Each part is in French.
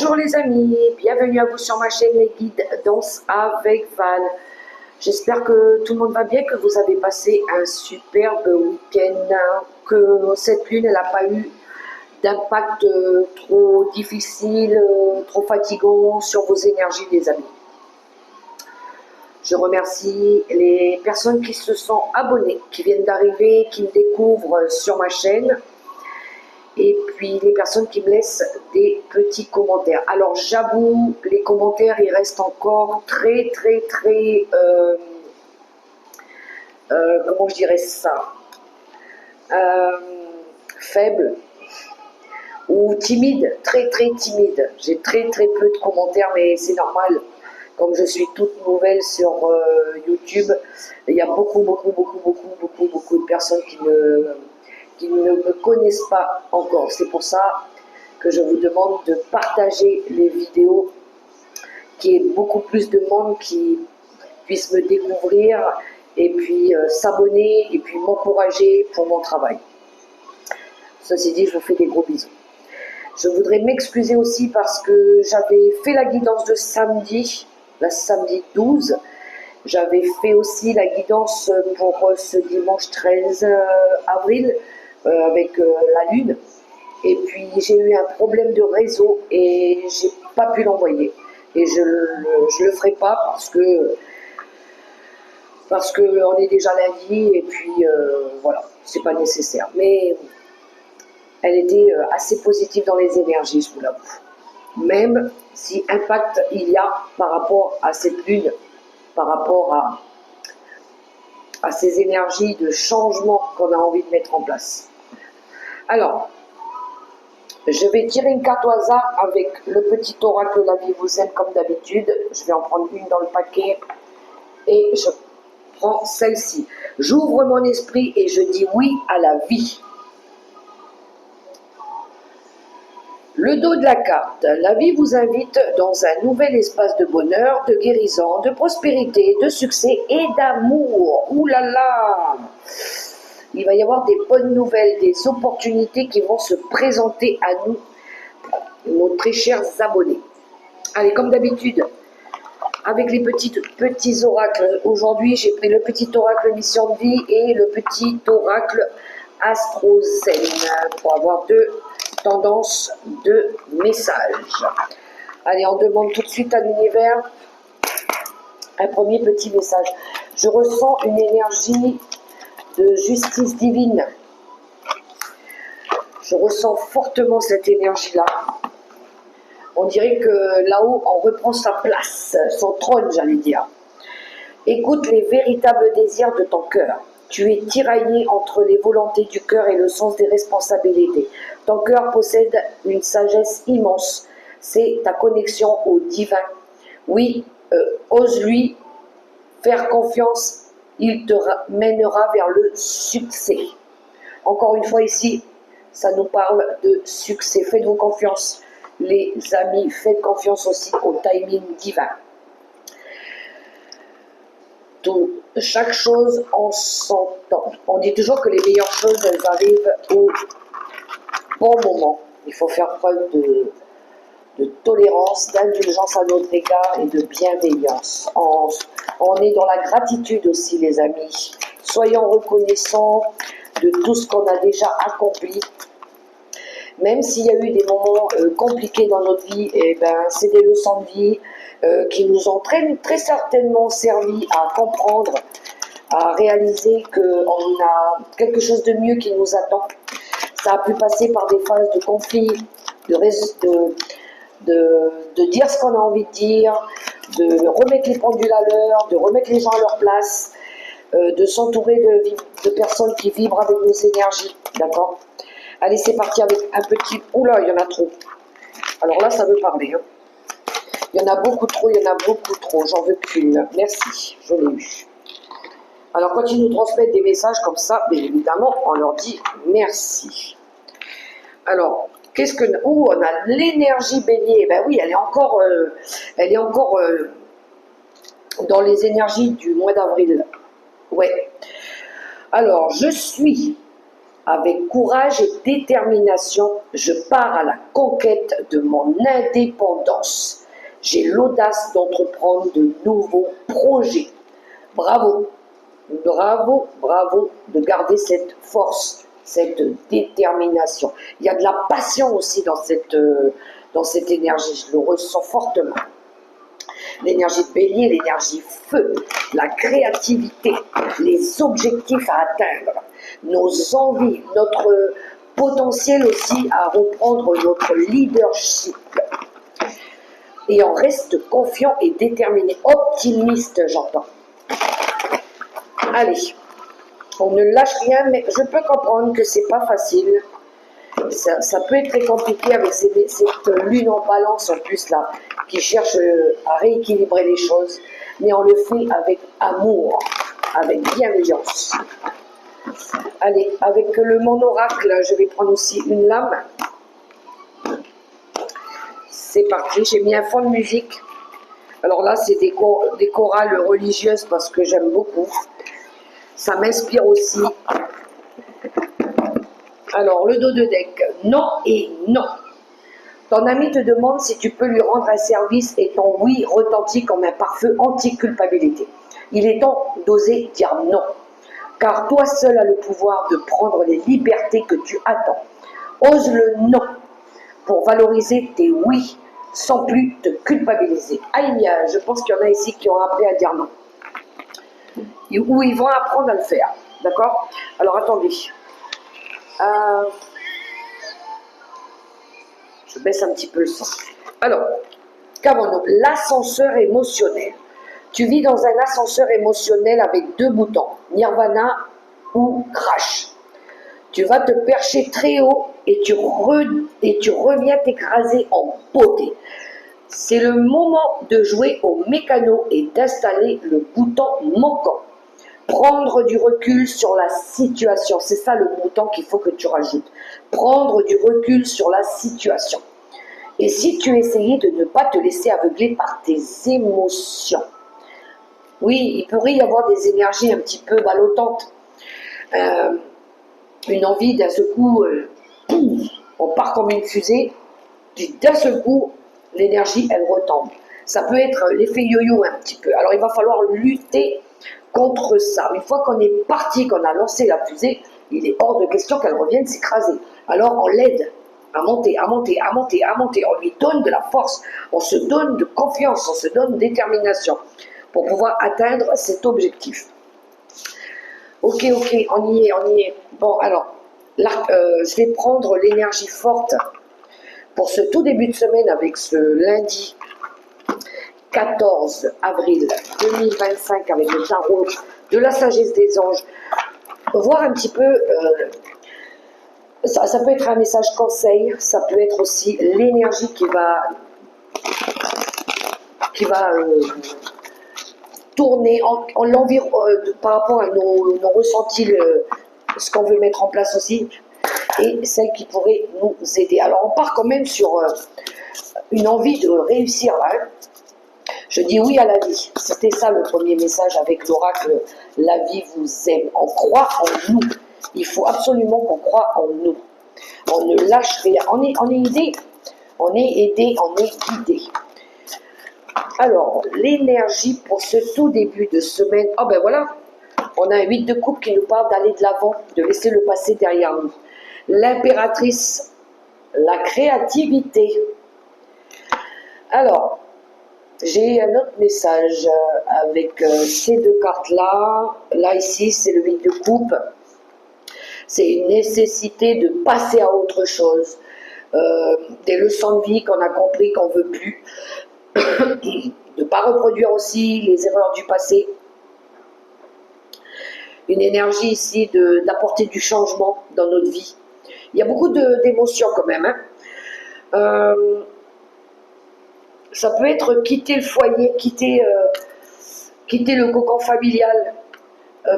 Bonjour les amis, bienvenue à vous sur ma chaîne Les Guides Danse avec Val. J'espère que tout le monde va bien, que vous avez passé un superbe week-end, que cette lune n'a pas eu d'impact trop difficile, trop fatigant sur vos énergies les amis. Je remercie les personnes qui se sont abonnées, qui viennent d'arriver, qui me découvrent sur ma chaîne. Et puis les personnes qui me laissent des petits commentaires. Alors j'avoue, les commentaires, ils restent encore très comment je dirais ça, faibles ou timides, très timides. J'ai très peu de commentaires, mais c'est normal. Comme je suis toute nouvelle sur YouTube, il y a beaucoup de personnes qui ne me connaissent pas encore. C'est pour ça que je vous demande de partager les vidéos, qu'il y ait beaucoup plus de monde qui puisse me découvrir et puis s'abonner et puis m'encourager pour mon travail. Ceci dit, je vous fais des gros bisous. Je voudrais m'excuser aussi parce que j'avais fait la guidance de samedi, la samedi 12. J'avais fait aussi la guidance pour ce dimanche 13 avril avec la lune. Et puis j'ai eu un problème de réseau et j'ai pas pu l'envoyer. Et je le ferai pas parce que on est déjà lundi et puis voilà, c'est pas nécessaire. Mais elle était assez positive dans les énergies, je vous l'avoue. Même si impact il y a par rapport à cette lune, par rapport à ces énergies de changement qu'on a envie de mettre en place. Alors, je vais tirer une carte au hasard avec le petit oracle La vie vous aime comme d'habitude. Je vais en prendre une dans le paquet et je prends celle-ci. J'ouvre mon esprit et je dis oui à la vie. Le dos de la carte, la vie vous invite dans un nouvel espace de bonheur, de guérison, de prospérité, de succès et d'amour. Ouh là là! Il va y avoir des bonnes nouvelles, des opportunités qui vont se présenter à nous, nos très chers abonnés. Allez, comme d'habitude, avec les petits oracles. Aujourd'hui, j'ai pris le petit oracle mission de vie et le petit oracle Astro-Zen pour avoir deux tendances de messages. Allez, on demande tout de suite à l'univers un premier petit message. Je ressens une énergie de justice divine. Je ressens fortement cette énergie-là. On dirait que là-haut, on reprend sa place, son trône, j'allais dire. Écoute les véritables désirs de ton cœur. Tu es tiraillé entre les volontés du cœur et le sens des responsabilités. Ton cœur possède une sagesse immense. C'est ta connexion au divin. Oui, ose-lui faire confiance. Il te mènera vers le succès. Encore une fois ici, ça nous parle de succès. Faites-vous confiance. Les amis, faites confiance aussi au timing divin. Chaque chose en son temps. On dit toujours que les meilleures choses, elles arrivent au bon moment. Il faut faire preuve de tolérance, d'indulgence à notre égard et de bienveillance. On est dans la gratitude aussi, les amis. Soyons reconnaissants de tout ce qu'on a déjà accompli. Même s'il y a eu des moments compliqués dans notre vie, et ben, c'est des leçons de vie qui nous ont très certainement servi à comprendre, à réaliser qu'on a quelque chose de mieux qui nous attend. Ça a pu passer par des phases de conflit, de dire ce qu'on a envie de dire, de remettre les pendules à l'heure, de remettre les gens à leur place, de s'entourer de personnes qui vibrent avec nos énergies, d'accord ? Allez, c'est parti avec un petit... Oula, il y en a trop. Alors là, ça veut parler. Hein. Il y en a beaucoup trop, J'en veux qu'une. Merci, je l'ai eu. Alors, quand ils nous transmettent des messages comme ça, bien évidemment, on leur dit merci. Alors, qu'est-ce que... Ouh, on a l'énergie bélier. Ben oui, elle est encore dans les énergies du mois d'avril. Ouais. Alors, je suis Avec courage et détermination, je pars à la conquête de mon indépendance. J'ai l'audace d'entreprendre de nouveaux projets. Bravo, bravo, bravo de garder cette force, cette détermination. Il y a de la passion aussi dans cette énergie, je le ressens fortement. L'énergie de bélier, l'énergie feu, la créativité, les objectifs à atteindre, nos envies, notre potentiel aussi à reprendre notre leadership. Et on reste confiant et déterminé, optimiste, j'entends. Allez, on ne lâche rien, mais je peux comprendre que c'est pas facile. Ça peut être très compliqué avec cette lune en balance en plus là, qui cherche à rééquilibrer les choses, mais on le fait avec amour, avec bienveillance. Allez, avec mon oracle, je vais prendre aussi une lame. C'est parti, j'ai mis un fond de musique. Alors là, c'est des chorales religieuses parce que j'aime beaucoup. Ça m'inspire aussi. Alors, le dos de deck, non et non. Ton ami te demande si tu peux lui rendre un service et ton oui retentit comme un pare-feu anti-culpabilité. Il est temps d'oser dire non, car toi seul as le pouvoir de prendre les libertés que tu attends. Ose le non pour valoriser tes oui sans plus te culpabiliser. Aïe, je pense qu'il y en a ici qui ont appris à dire non. Ou ils vont apprendre à le faire. D'accord? Alors attendez. Je baisse un petit peu le son. Alors, qu'avons-nous? L'ascenseur émotionnel. Tu vis dans un ascenseur émotionnel avec deux boutons, Nirvana ou Crash. Tu vas te percher très haut et tu reviens t'écraser en beauté. C'est le moment de jouer au mécano et d'installer le bouton manquant. Prendre du recul sur la situation, c'est ça le bouton qu'il faut que tu rajoutes. Prendre du recul sur la situation. Et si tu essayais de ne pas te laisser aveugler par tes émotions. Oui, il pourrait y avoir des énergies un petit peu ballottantes. Une envie d'un seul coup, on part comme une fusée, puis d'un seul coup, l'énergie, elle retombe. Ça peut être l'effet yo-yo un petit peu. Alors il va falloir lutter contre ça. Une fois qu'on est parti, qu'on a lancé la fusée, il est hors de question qu'elle revienne s'écraser. Alors on l'aide à monter, à monter, à monter, à monter. On lui donne de la force, on se donne de confiance, on se donne de détermination pour pouvoir atteindre cet objectif. Ok, on y est, on y est. Bon, alors, là, je vais prendre l'énergie forte pour ce tout début de semaine avec ce lundi 14 avril 2025 avec le tarot de la sagesse des anges. Voir un petit peu, ça peut être un message conseil, ça peut être aussi l'énergie qui va tourner en l'environ par rapport à nos ressentis, ce qu'on veut mettre en place aussi, et celle qui pourrait nous aider. Alors on part quand même sur une envie de réussir là. Je dis oui à la vie. C'était ça le premier message avec l'oracle. La vie vous aime. On croit en nous. Il faut absolument qu'on croie en nous. On ne lâche rien. On est aidé. On est aidé, on est guidé. Alors, l'énergie pour ce tout début de semaine. Ah ben voilà, on a un 8 de coupe qui nous parle d'aller de l'avant, de laisser le passé derrière nous. L'impératrice, la créativité. Alors, j'ai un autre message avec ces deux cartes-là. Là, ici, c'est le 8 de coupe. C'est une nécessité de passer à autre chose. Des leçons de vie qu'on a compris qu'on ne veut plus. De ne pas reproduire aussi les erreurs du passé. Une énergie ici d'apporter du changement dans notre vie. Il y a beaucoup d'émotions quand même. Hein. Ça peut être quitter le foyer, quitter le cocon familial,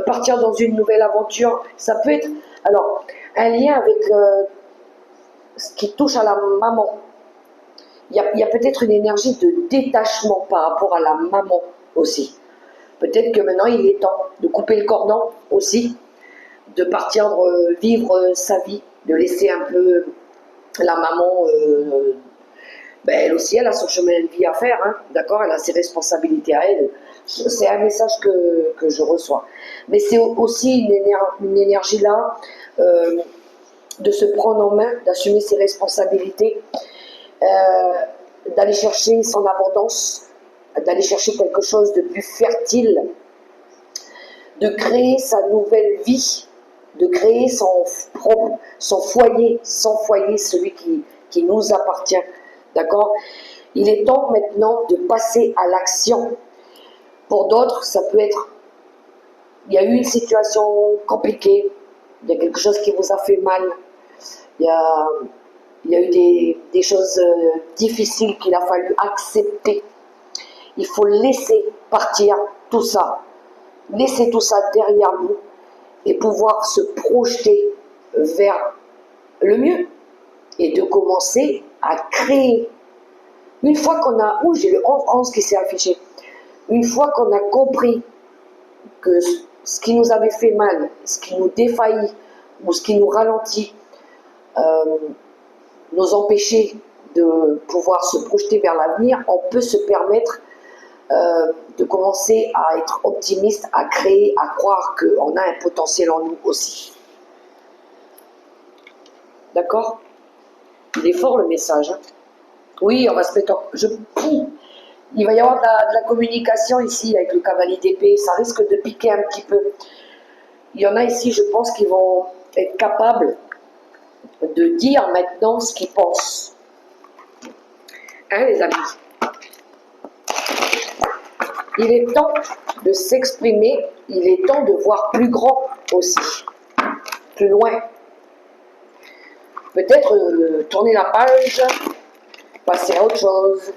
partir dans une nouvelle aventure. Ça peut être alors un lien avec ce qui touche à la maman. Il y a peut-être une énergie de détachement par rapport à la maman aussi. Peut-être que maintenant il est temps de couper le cordon aussi, de partir vivre sa vie, de laisser un peu la maman, ben elle aussi, elle a son chemin de vie à faire, hein, d'accord, elle a ses responsabilités à elle. C'est un message que je reçois. Mais c'est aussi une énergie là, de se prendre en main, d'assumer ses responsabilités, d'aller chercher son abondance, d'aller chercher quelque chose de plus fertile, de créer sa nouvelle vie, de créer son foyer, celui qui nous appartient. D'accord? Il est temps maintenant de passer à l'action. Pour d'autres, ça peut être, il y a eu une situation compliquée, il y a quelque chose qui vous a fait mal, il y a eu des choses difficiles qu'il a fallu accepter. Il faut laisser partir tout ça, laisser tout ça derrière nous et pouvoir se projeter vers le mieux et de commencer à créer. Une fois qu'on a, j'ai le 11 qui s'est affiché, une fois qu'on a compris que ce qui nous avait fait mal, ce qui nous défaillit ou ce qui nous ralentit, nous empêcher de pouvoir se projeter vers l'avenir, on peut se permettre de commencer à être optimiste, à créer, à croire qu'on a un potentiel en nous aussi. D'accord? Il est fort le message. Hein. Oui, on va se mettre il va y avoir de la communication ici avec le cavalier d'épée. Ça risque de piquer un petit peu. Il y en a ici, je pense, qui vont être capables de dire maintenant ce qu'ils pensent. Hein, les amis? Il est temps de s'exprimer, il est temps de voir plus grand aussi, plus loin. Peut-être tourner la page, passer à autre chose.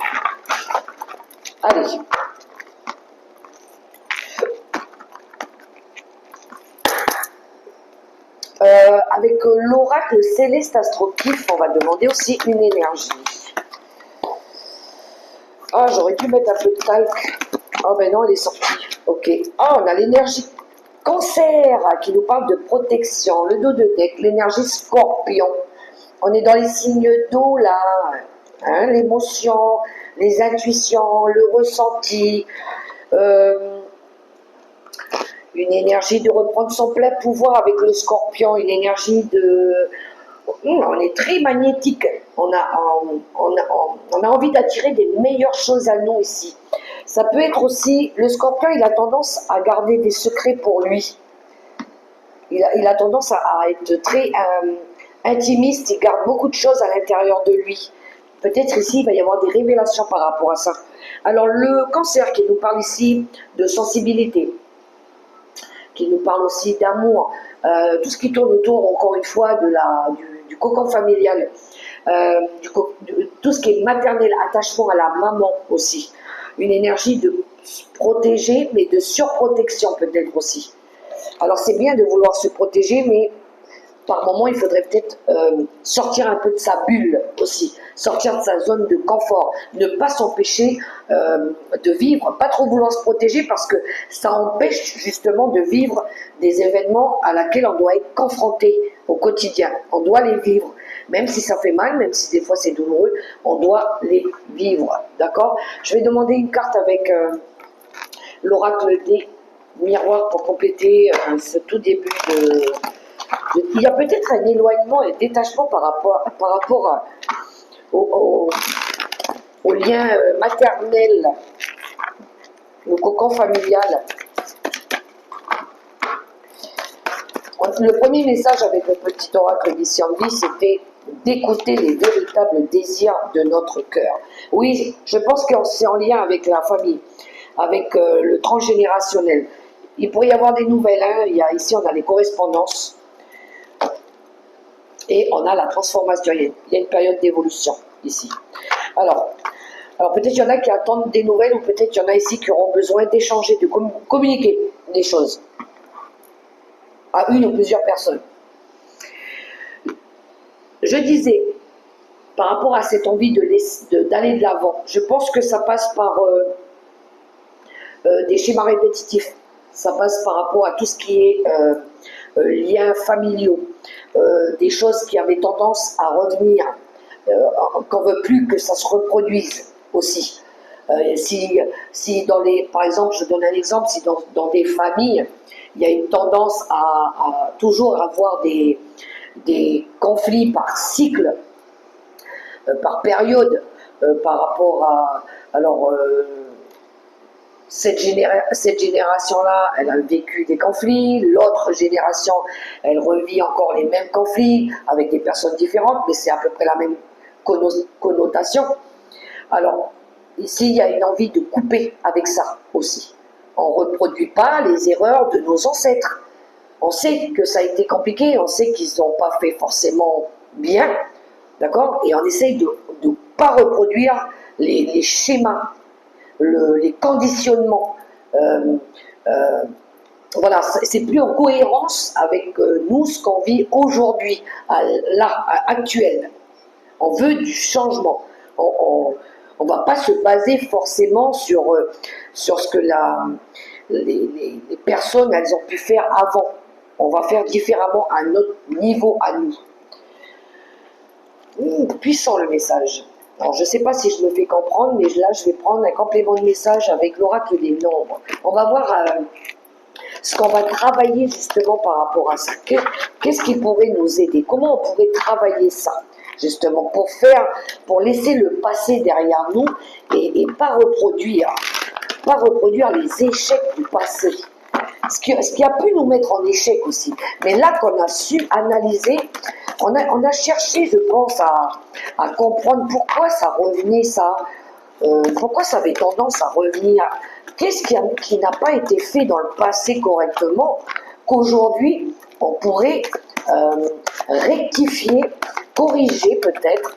Allez. Avec l'oracle céleste astrokif, on va demander aussi une énergie. Ah, j'aurais dû mettre un peu de talc. Oh ben non, elle est sortie. Ok. Ah, on a l'énergie cancer qui nous parle de protection. Le dos de deck, l'énergie scorpion. On est dans les signes d'eau là. Hein, l'émotion, les intuitions, le ressenti. Une énergie de reprendre son plein pouvoir avec le scorpion. Une énergie de... on est très magnétique. On a envie d'attirer des meilleures choses à nous ici. Ça peut être aussi, le scorpion, il a tendance à garder des secrets pour lui. Il a tendance à être très intimiste, il garde beaucoup de choses à l'intérieur de lui. Peut-être ici, il va y avoir des révélations par rapport à ça. Alors, le cancer qui nous parle ici de sensibilité, qui nous parle aussi d'amour, tout ce qui tourne autour, encore une fois, du cocon familial, tout ce qui est maternel, attachement à la maman aussi. Une énergie de protéger, mais de surprotection peut-être aussi. Alors c'est bien de vouloir se protéger, mais par moment il faudrait peut-être sortir un peu de sa bulle aussi, sortir de sa zone de confort, ne pas s'empêcher de vivre, pas trop vouloir se protéger parce que ça empêche justement de vivre des événements à laquelle on doit être confronté au quotidien. On doit les vivre. Même si ça fait mal, même si des fois c'est douloureux, on doit les vivre. D'accord? Je vais demander une carte avec l'oracle des miroirs pour compléter ce tout début de... Il y a peut-être un éloignement et un détachement par rapport au lien maternel, le cocon familial. Le premier message avec le petit oracle d'ici en vie, c'était d'écouter les véritables désirs de notre cœur. Oui, je pense que c'est en lien avec la famille, avec le transgénérationnel. Il pourrait y avoir des nouvelles. Hein. Ici, on a les correspondances et on a la transformation. Il y a une période d'évolution ici. Alors peut-être il y en a qui attendent des nouvelles ou peut-être il y en a ici qui auront besoin d'échanger, de communiquer des choses à une ou plusieurs personnes. Je disais, par rapport à cette envie d'aller de l'avant, je pense que ça passe par des schémas répétitifs. Ça passe par rapport à tout ce qui est liens familiaux, des choses qui avaient tendance à revenir, qu'on ne veut plus que ça se reproduise aussi. Si dans les, par exemple, je donne un exemple, si dans des familles, il y a une tendance à toujours avoir des conflits par cycle, par période, par rapport à... Alors, cette génération-là, elle a vécu des conflits, l'autre génération, elle revit encore les mêmes conflits avec des personnes différentes, mais c'est à peu près la même connotation. Alors, ici, il y a une envie de couper avec ça aussi. On ne reproduit pas les erreurs de nos ancêtres. On sait que ça a été compliqué, on sait qu'ils n'ont pas fait forcément bien, d'accord? Et on essaye de ne pas reproduire les schémas, les conditionnements. Voilà, c'est plus en cohérence avec nous, ce qu'on vit aujourd'hui, là, actuel. On veut du changement. On ne va pas se baser forcément sur ce que les personnes elles ont pu faire avant. On va faire différemment à notre niveau à nous. Puissant le message. Alors je ne sais pas si je me fais comprendre, mais là je vais prendre un complément de message avec l'oracle des nombres. On va voir ce qu'on va travailler justement par rapport à ça. Qu'est-ce qui pourrait nous aider? Comment on pourrait travailler ça justement pour laisser le passé derrière nous et pas reproduire les échecs du passé. Ce qui a pu nous mettre en échec aussi. Mais là qu'on a su analyser, on a cherché, je pense, à comprendre pourquoi ça revenait, pourquoi ça avait tendance à revenir. Qu'est-ce qui n'a pas été fait dans le passé correctement, qu'aujourd'hui, on pourrait rectifier, corriger peut-être,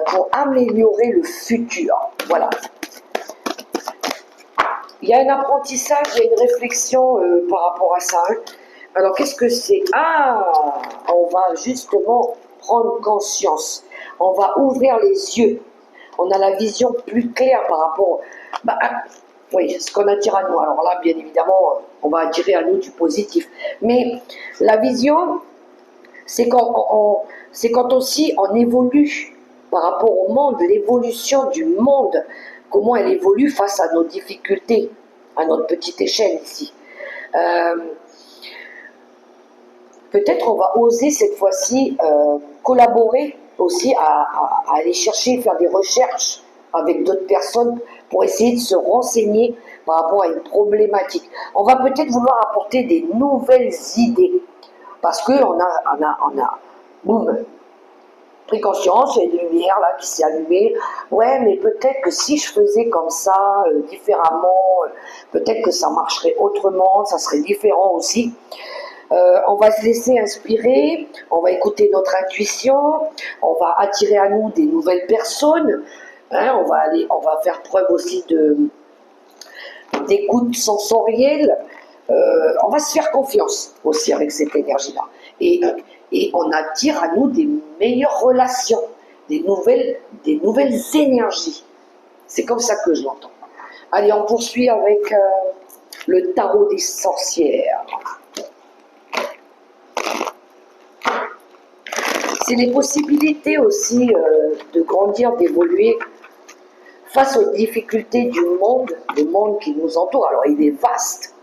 pour améliorer le futur. Voilà. Il y a un apprentissage, il y a une réflexion par rapport à ça. Alors, qu'est-ce que c'est? On va justement prendre conscience. On va ouvrir les yeux. On a la vision plus claire par rapport... oui, ce qu'on attire à nous. Alors là, bien évidemment, on va attirer à nous du positif. Mais la vision, c'est quand aussi on évolue par rapport au monde, l'évolution du monde, comment elle évolue face à nos difficultés, à notre petite échelle ici. Peut-être on va oser cette fois-ci collaborer aussi à aller chercher, faire des recherches avec d'autres personnes pour essayer de se renseigner par rapport à une problématique. On va peut-être vouloir apporter des nouvelles idées parce qu'on a boum, pris conscience, il y a une lumière là qui s'est allumée. Ouais, mais peut-être que si je faisais comme ça, différemment, peut-être que ça marcherait autrement, ça serait différent aussi. On va se laisser inspirer, on va écouter notre intuition, on va attirer à nous des nouvelles personnes, hein, on va faire preuve aussi d'écoute sensorielle, on va se faire confiance aussi avec cette énergie-là. Et on attire à nous des meilleures relations, des nouvelles énergies. C'est comme ça que je l'entends. Allez, on poursuit avec le tarot des sorcières. C'est les possibilités aussi de grandir, d'évoluer face aux difficultés du monde, le monde qui nous entoure. Alors il est vaste,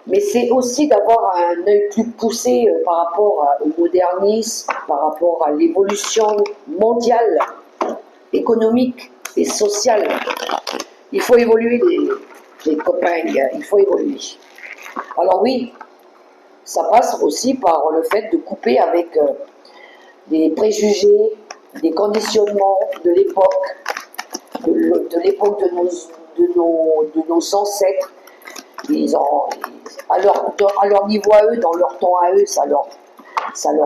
mais c'est aussi d'avoir un œil plus poussé par rapport au modernisme, par rapport à l'évolution mondiale, économique et sociale. Il faut évoluer les copains, il faut évoluer. Alors oui, ça passe aussi par le fait de couper avec des préjugés, des conditionnements de l'époque, de l'époque de nos ancêtres. À leur niveau à eux, dans leur temps à eux, ça leur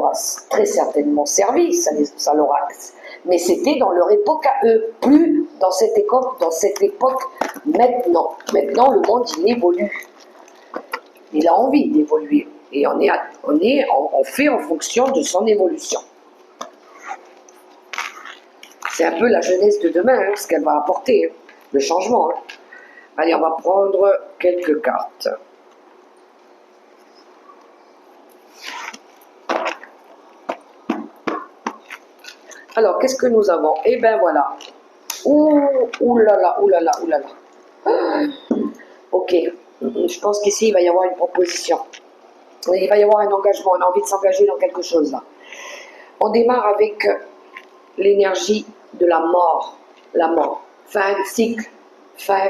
a très certainement servi, mais c'était dans leur époque à eux, plus dans cette époque maintenant. Maintenant, le monde, il évolue. Il a envie d'évoluer. Et on fait en fonction de son évolution. C'est un peu la jeunesse de demain, hein, ce qu'elle va apporter, hein, le changement. Hein. Allez, on va prendre quelques cartes. Alors, qu'est-ce que nous avons? Eh ben voilà. Ouh là là, ouh là là, ouh là là. Ok, je pense qu'ici, il va y avoir une proposition. Il va y avoir un engagement, on a envie de s'engager dans quelque chose là. On démarre avec l'énergie de la mort. La mort. Fin de cycle, fin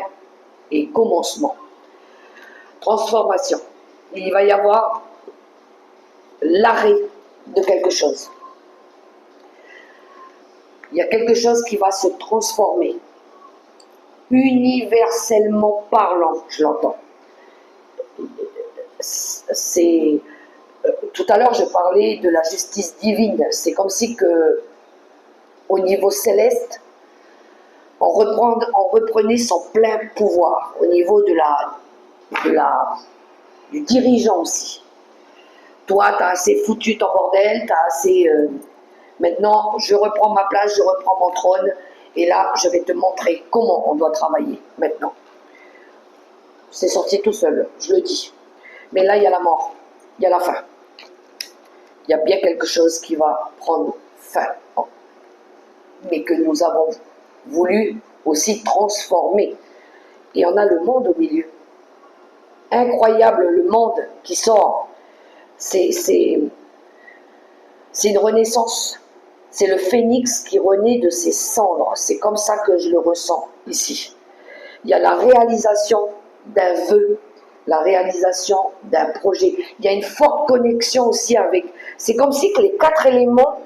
et commencement. Transformation. Il va y avoir l'arrêt de quelque chose. Il y a quelque chose qui va se transformer. Universellement parlant, je l'entends. C'est tout à l'heure je parlais de la justice divine. C'est comme si que au niveau céleste, on reprenait son plein pouvoir au niveau du dirigeant aussi. Toi, tu as assez foutu ton bordel, tu as assez... maintenant, je reprends ma place, je reprends mon trône, et là, je vais te montrer comment on doit travailler maintenant. C'est sorti tout seul, je le dis. Mais là, il y a la mort, il y a la fin. Il y a bien quelque chose qui va prendre fin, mais que nous avons voulu aussi transformer. Et on a le monde au milieu. Incroyable le monde qui sort. C'est une renaissance. C'est le phénix qui renaît de ses cendres. C'est comme ça que je le ressens ici. Il y a la réalisation d'un vœu, la réalisation d'un projet. Il y a une forte connexion aussi avec... C'est comme si que les 4 éléments,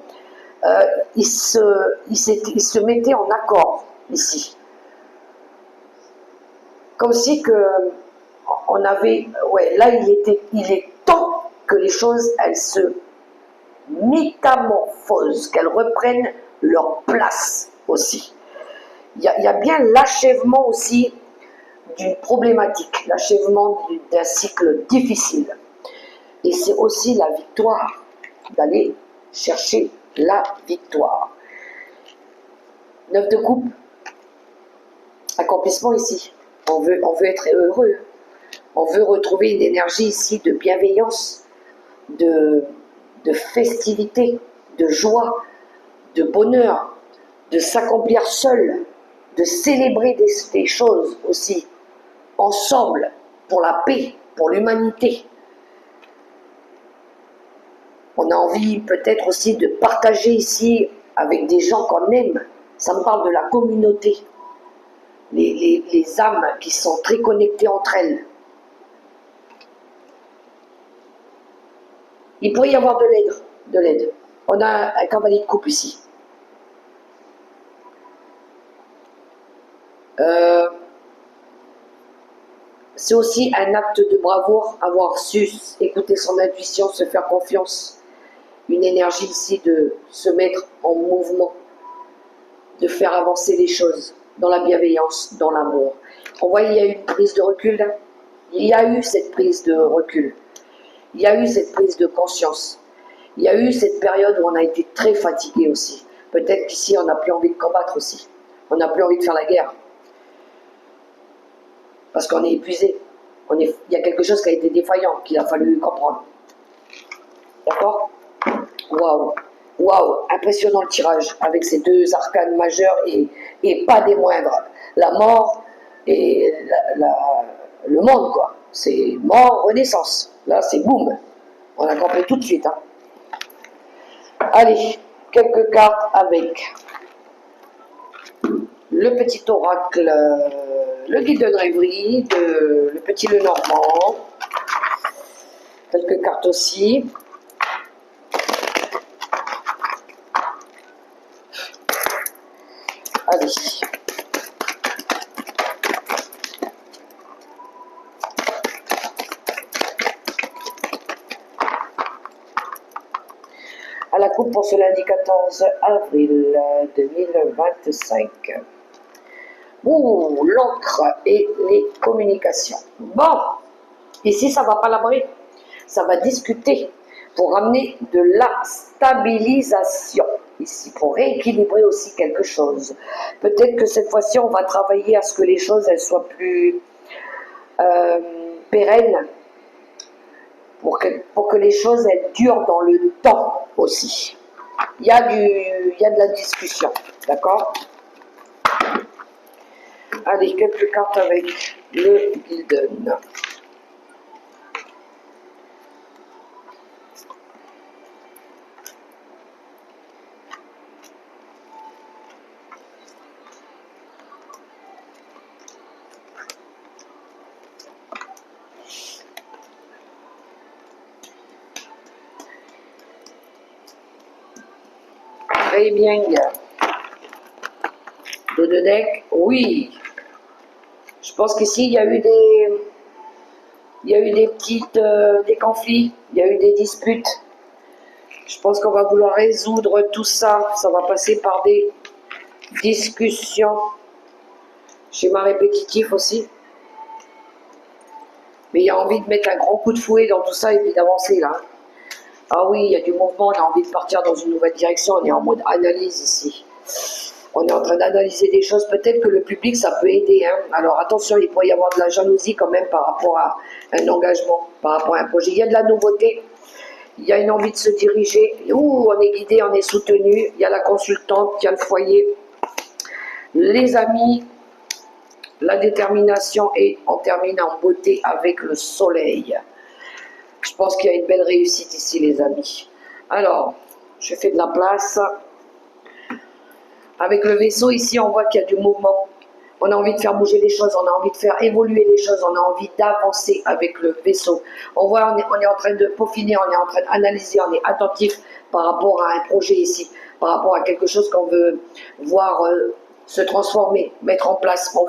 ils se mettaient en accord ici. Comme si que on avait... Ouais, là, il est temps que les choses, elles se métamorphosent, qu'elles reprennent leur place aussi. Il y a bien l'achèvement aussi d'une problématique, l'achèvement d'un cycle difficile. Et c'est aussi la victoire, d'aller chercher la victoire. 9 de coupe, accomplissement ici. On veut être heureux. On veut retrouver une énergie ici de bienveillance, de festivité, de joie, de bonheur, de s'accomplir seul, de célébrer des choses aussi, ensemble, pour la paix, pour l'humanité. On a envie peut-être aussi de partager ici avec des gens qu'on aime. Ça me parle de la communauté, les âmes qui sont très connectées entre elles. Il pourrait y avoir de l'aide. On a un cavalier de coupe ici. C'est aussi un acte de bravoure, avoir su écouter son intuition, se faire confiance. Une énergie ici de se mettre en mouvement, de faire avancer les choses dans la bienveillance, dans l'amour. On voit, il y a eu une prise de recul là. Il y a eu cette prise de recul. Il y a eu cette prise de conscience. Il y a eu cette période où on a été très fatigué aussi. Peut-être qu'ici, on n'a plus envie de combattre aussi. On n'a plus envie de faire la guerre. Parce qu'on est épuisé. Il y a quelque chose qui a été défaillant, qu'il a fallu comprendre. D'accord? Waouh! Waouh! Impressionnant le tirage, avec ces 2 arcanes majeurs et pas des moindres. La mort et le monde, quoi. C'est mort, renaissance. Là, c'est boum. On a compris tout de suite. Hein. Allez, quelques cartes avec le petit oracle, le guide de rêverie, le petit Lenormand. Quelques cartes aussi. Allez. À la coupe pour ce lundi 14 avril 2025. Ouh, l'encre et les communications. Bon, ici ça va palabrer, ça va discuter pour amener de la stabilisation. Ici, pour rééquilibrer aussi quelque chose. Peut-être que cette fois-ci, on va travailler à ce que les choses elles soient plus pérennes, pour que les choses elles durent dans le temps aussi. il y a de la discussion, d'accord? Allez, quelques cartes avec le Gilden. Très bien. De deux decks, oui. Je pense qu'ici, il y a eu des petites, des conflits, il y a eu des disputes. Je pense qu'on va vouloir résoudre tout ça. Ça va passer par des discussions. Schéma répétitif aussi. Mais il y a envie de mettre un grand coup de fouet dans tout ça et puis d'avancer là. Ah oui, il y a du mouvement, on a envie de partir dans une nouvelle direction. On est en mode analyse ici. On est en train d'analyser des choses. Peut-être que le public, ça peut aider. Hein. Alors attention, il pourrait y avoir de la jalousie quand même par rapport à un engagement, par rapport à un projet. Il y a de la nouveauté. Il y a une envie de se diriger. Ouh, on est guidé, on est soutenu. Il y a la consultante, il y a le foyer. Les amis, la détermination et on termine en beauté avec le soleil. Je pense qu'il y a une belle réussite ici, les amis. Alors, je fais de la place. Avec le vaisseau, ici, on voit qu'il y a du mouvement. On a envie de faire bouger les choses, on a envie de faire évoluer les choses, on a envie d'avancer avec le vaisseau. On voit, on est en train de peaufiner, on est en train d'analyser, on est attentif par rapport à un projet ici, par rapport à quelque chose qu'on veut voir se transformer, mettre en place. On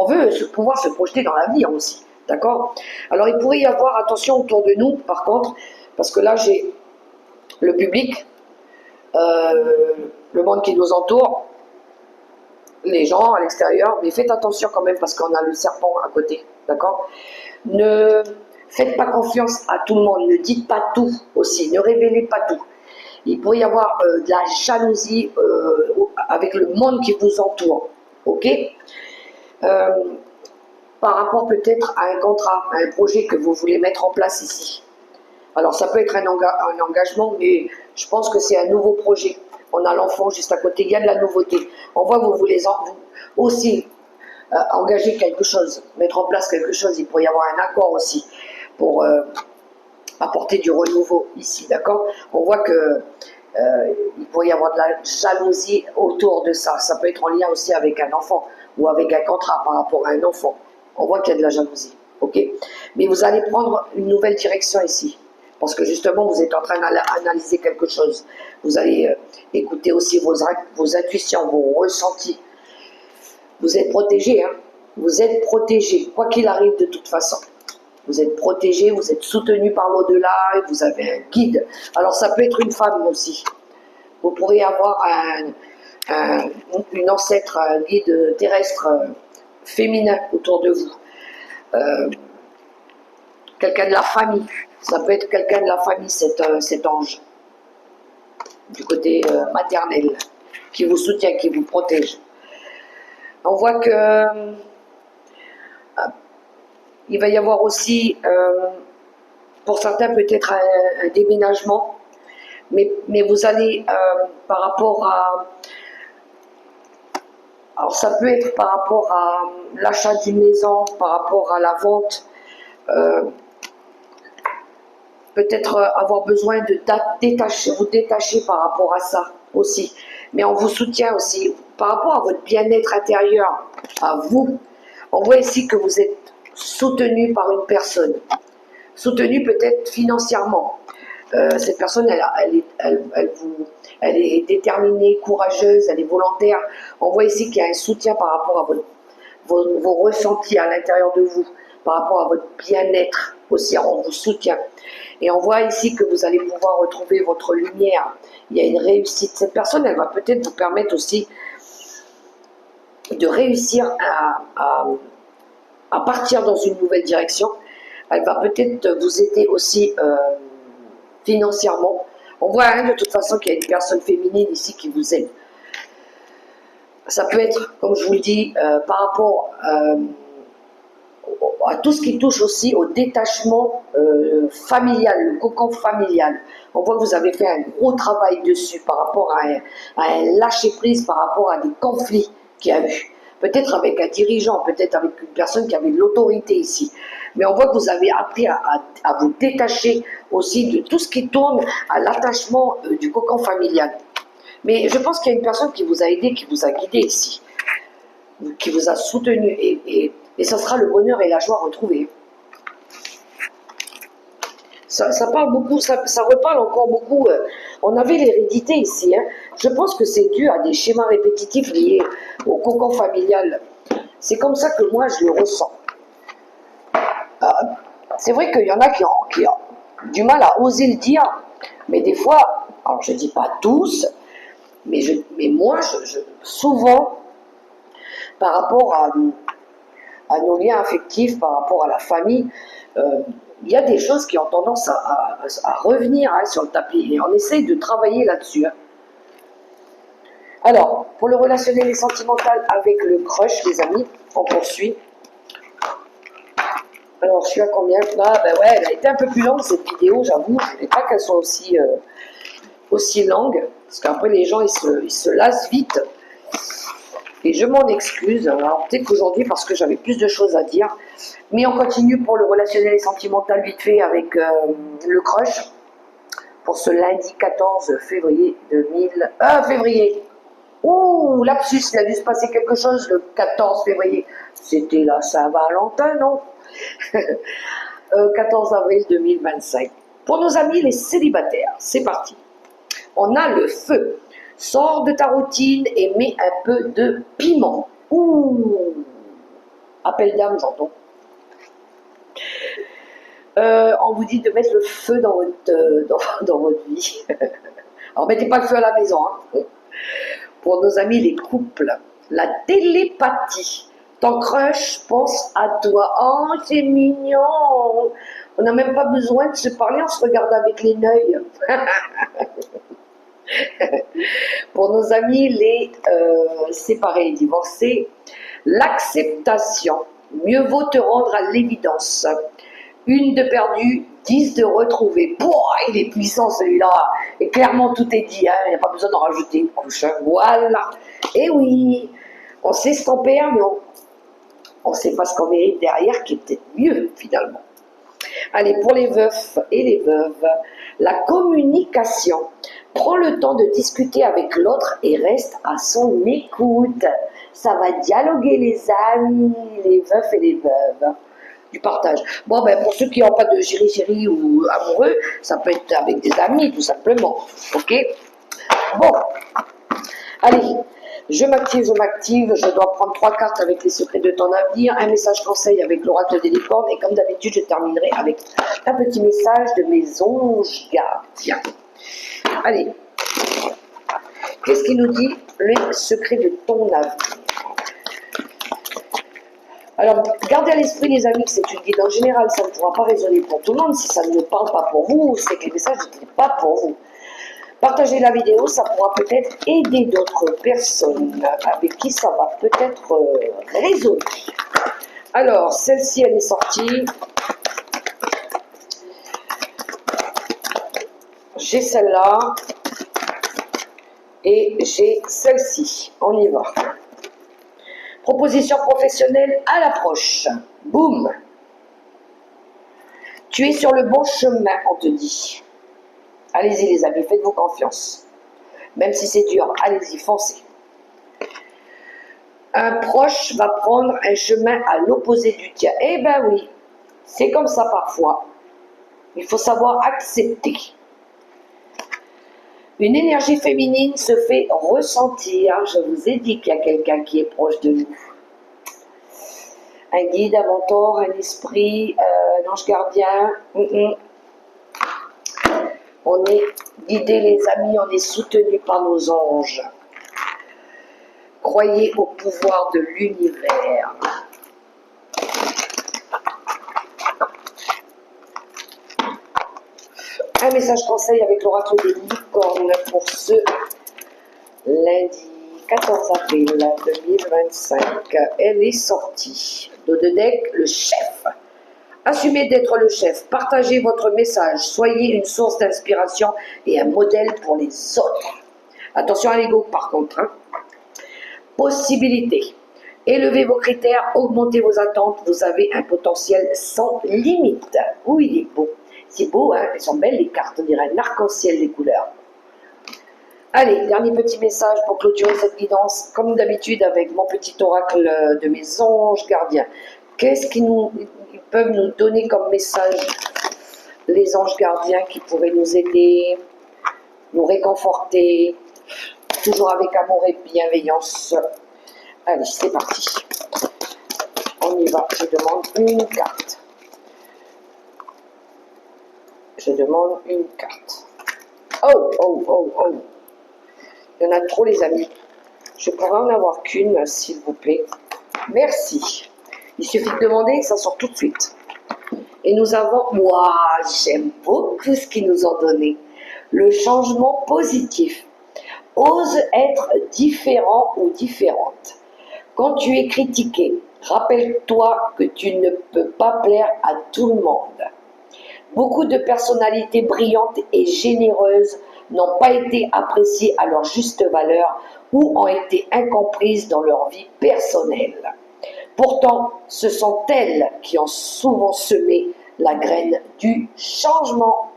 veut pouvoir se projeter dans l'avenir aussi, d'accord? Alors il pourrait y avoir, attention autour de nous, par contre, parce que là j'ai le public, le monde qui nous entoure, les gens à l'extérieur, mais faites attention quand même parce qu'on a le serpent à côté, d'accord? Ne faites pas confiance à tout le monde, ne dites pas tout aussi, ne révélez pas tout. Il pourrait y avoir de la jalousie avec le monde qui vous entoure, ok? Par rapport peut-être à un contrat, à un projet que vous voulez mettre en place ici. Alors ça peut être un engagement, mais je pense que c'est un nouveau projet. On a l'enfant juste à côté, il y a de la nouveauté. On voit que vous voulez aussi engager quelque chose, mettre en place quelque chose. Il pourrait y avoir un accord aussi pour apporter du renouveau ici, d'accord? On voit que il pourrait y avoir de la jalousie autour de ça. Ça peut être en lien aussi avec un enfant ou avec un contrat par rapport à un enfant. On voit qu'il y a de la jalousie, ok? Mais vous allez prendre une nouvelle direction ici. Parce que justement, vous êtes en train d'analyser quelque chose. Vous allez écouter aussi vos intuitions, vos ressentis. Vous êtes protégé, hein? Vous êtes protégé, quoi qu'il arrive de toute façon. Vous êtes protégé, vous êtes soutenu par l'au-delà et vous avez un guide. Alors ça peut être une femme aussi. Vous pourrez avoir une ancêtre, un guide terrestre féminin autour de vous. Quelqu'un de la famille. Ça peut être quelqu'un de la famille, cet ange, du côté maternel, qui vous soutient, qui vous protège. On voit que il va y avoir aussi, pour certains peut-être un déménagement, mais vous allez, par rapport à... Alors ça peut être par rapport à l'achat d'une maison, par rapport à la vente, peut-être avoir besoin de vous détacher par rapport à ça aussi. Mais on vous soutient aussi par rapport à votre bien-être intérieur, à vous. On voit ici que vous êtes soutenu par une personne, soutenu peut-être financièrement. Cette personne, elle est déterminée, courageuse, elle est volontaire. On voit ici qu'il y a un soutien par rapport à vos ressentis à l'intérieur de vous, par rapport à votre bien-être aussi, on vous soutient. Et on voit ici que vous allez pouvoir retrouver votre lumière. Il y a une réussite. Cette personne, elle va peut-être vous permettre aussi de réussir à partir dans une nouvelle direction. Elle va peut-être vous aider aussi financièrement. On voit hein, de toute façon qu'il y a une personne féminine ici qui vous aide. Ça peut être, comme je vous le dis, par rapport à tout ce qui touche aussi au détachement familial, le cocon familial. On voit que vous avez fait un gros travail dessus par rapport à un lâcher-prise, par rapport à des conflits qu'il y a eu. Peut-être avec un dirigeant, peut-être avec une personne qui avait de l'autorité ici. Mais on voit que vous avez appris à vous détacher aussi de tout ce qui tourne à l'attachement du cocon familial. Mais je pense qu'il y a une personne qui vous a aidé, qui vous a guidé ici, qui vous a soutenu. Et ça sera le bonheur et la joie retrouvés. Ça parle beaucoup, ça reparle encore beaucoup. On avait l'hérédité ici. Hein. Je pense que c'est dû à des schémas répétitifs liés au cocon familial. C'est comme ça que moi je le ressens. C'est vrai qu'il y en a qui ont du mal à oser le dire, mais des fois, alors je ne dis pas tous, mais moi, souvent, par rapport à nos liens affectifs, par rapport à la famille, il y a des choses qui ont tendance à revenir hein, sur le tapis, et on essaye de travailler là-dessus. Hein. Alors, pour le relationnel et sentimental avec le crush, les amis, on poursuit. Alors, je suis à combien? Ah, ben ouais, elle a été un peu plus longue cette vidéo, j'avoue. Je ne voulais pas qu'elle soit aussi longue, parce qu'après les gens, ils se lassent vite. Et je m'en excuse. Alors, peut-être qu'aujourd'hui, parce que j'avais plus de choses à dire. Mais on continue pour le relationnel et sentimental vite fait avec le crush. Pour ce lundi 14 février 2000... février. Ouh, lapsus, il a dû se passer quelque chose le 14 février. C'était la Saint-Valentin, non? 14 avril 2025. Pour nos amis les célibataires, c'est parti. On a le feu. Sors de ta routine et mets un peu de piment. Ouh, appel d'âme, j'entends. On vous dit de mettre le feu dans votre vie. Alors, mettez pas le feu à la maison. Hein. Pour nos amis les couples, la télépathie. Ton crush pense à toi. Oh, c'est mignon. On n'a même pas besoin de se parler, on se regarde avec les yeux. Pour nos amis les séparés et divorcés, l'acceptation. Mieux vaut te rendre à l'évidence. 1 de perdu, 10 de retrouvé. Pouah, il est puissant celui-là. Et clairement, tout est dit. Hein. Il n'y a pas besoin d'en rajouter une couche. Hein. Voilà. Et oui, on sait ce qu'on perd, mais on ne sait pas ce qu'on mérite derrière, qui est peut-être mieux, finalement. Allez, pour les veufs et les veuves, la communication. Prends le temps de discuter avec l'autre et reste à son écoute. Ça va dialoguer les amis, les veufs et les veuves. Du partage. Bon, ben, pour ceux qui n'ont pas de chéri ou amoureux, ça peut être avec des amis, tout simplement. Ok? Bon. Allez. Je m'active, je dois prendre 3 cartes avec les secrets de ton avenir, un message conseil avec l'oracle des licornes, et comme d'habitude, je terminerai avec un petit message de mes anges gardiens. Allez, qu'est-ce qu'il nous dit, les secrets de ton avenir? Alors, gardez à l'esprit, les amis, que c'est une guide en général, ça ne pourra pas résonner pour tout le monde. Si ça ne parle pas pour vous, c'est que les messages n'étaient pas pour vous. Partagez la vidéo, ça pourra peut-être aider d'autres personnes avec qui ça va peut-être résonner. Alors, celle-ci, elle est sortie. J'ai celle-là. Et j'ai celle-ci. On y va. Proposition professionnelle à l'approche. Boum. Tu es sur le bon chemin, on te dit. Allez-y les amis, faites-vous confiance. Même si c'est dur, allez-y, foncez. Un proche va prendre un chemin à l'opposé du tien. Eh ben oui, c'est comme ça parfois. Il faut savoir accepter. Une énergie féminine se fait ressentir. Je vous ai dit qu'il y a quelqu'un qui est proche de nous. Un guide, un mentor, un esprit, un ange gardien. On est guidés, les amis, on est soutenus par nos anges. Croyez au pouvoir de l'univers. Un message conseil avec l'oracle des licornes pour ce lundi 14 avril 2025. Elle est sortie. Dos de deck, le chef. Assumez d'être le chef, partagez votre message, soyez une source d'inspiration et un modèle pour les autres. Attention à l'ego par contre. Hein. Possibilités. Élevez vos critères, augmentez vos attentes, vous avez un potentiel sans limite. Oui, il est beau. C'est beau, hein, elles sont belles les cartes, on dirait un arc-en-ciel des couleurs. Allez, dernier petit message pour clôturer cette guidance, comme d'habitude avec mon petit oracle de mes anges gardiens. Qu'est-ce qu'ils peuvent nous donner comme message, les anges gardiens qui pourraient nous aider, nous réconforter, toujours avec amour et bienveillance. Allez, c'est parti. On y va. Je demande une carte. Je demande une carte. Oh, oh, oh, oh. Il y en a trop, les amis. Je pourrais en avoir qu'une, s'il vous plaît. Merci. Il suffit de demander, ça sort tout de suite. Et nous avons... Waouh, j'aime beaucoup ce qu'ils nous ont donné. Le changement positif. Ose être différent ou différente. Quand tu es critiqué, rappelle-toi que tu ne peux pas plaire à tout le monde. Beaucoup de personnalités brillantes et généreuses n'ont pas été appréciées à leur juste valeur ou ont été incomprises dans leur vie personnelle. Pourtant, ce sont elles qui ont souvent semé la graine du changement.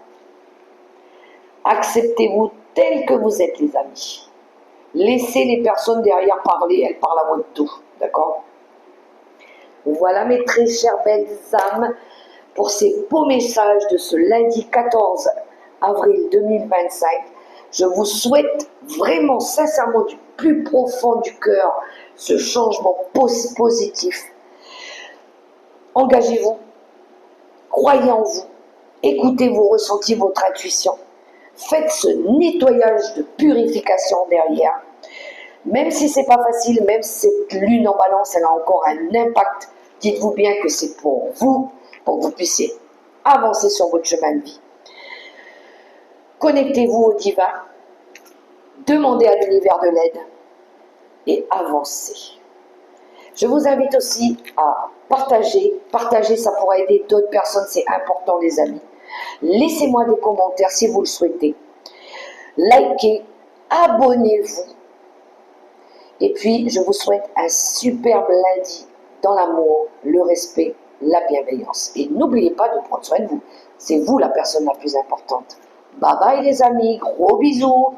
Acceptez-vous tel que vous êtes, les amis. Laissez les personnes derrière parler, elles parlent à votre dos, d'accord? Voilà mes très chères belles âmes pour ces beaux messages de ce lundi 14 avril 2025. Je vous souhaite vraiment, sincèrement, du plus profond du cœur, ce changement positif. Engagez-vous, croyez en vous, écoutez vos ressentis, votre intuition. Faites ce nettoyage de purification derrière. Même si c'est pas facile, même si cette lune en balance, elle a encore un impact, dites-vous bien que c'est pour vous que vous puissiez avancer sur votre chemin de vie. Connectez-vous au divin, demandez à l'univers de l'aide et avancez. Je vous invite aussi à partager. Partager, ça pourra aider d'autres personnes, c'est important, les amis. Laissez-moi des commentaires si vous le souhaitez. Likez, abonnez-vous. Et puis, je vous souhaite un superbe lundi dans l'amour, le respect, la bienveillance. Et n'oubliez pas de prendre soin de vous. C'est vous la personne la plus importante. Bye bye les amis, gros bisous.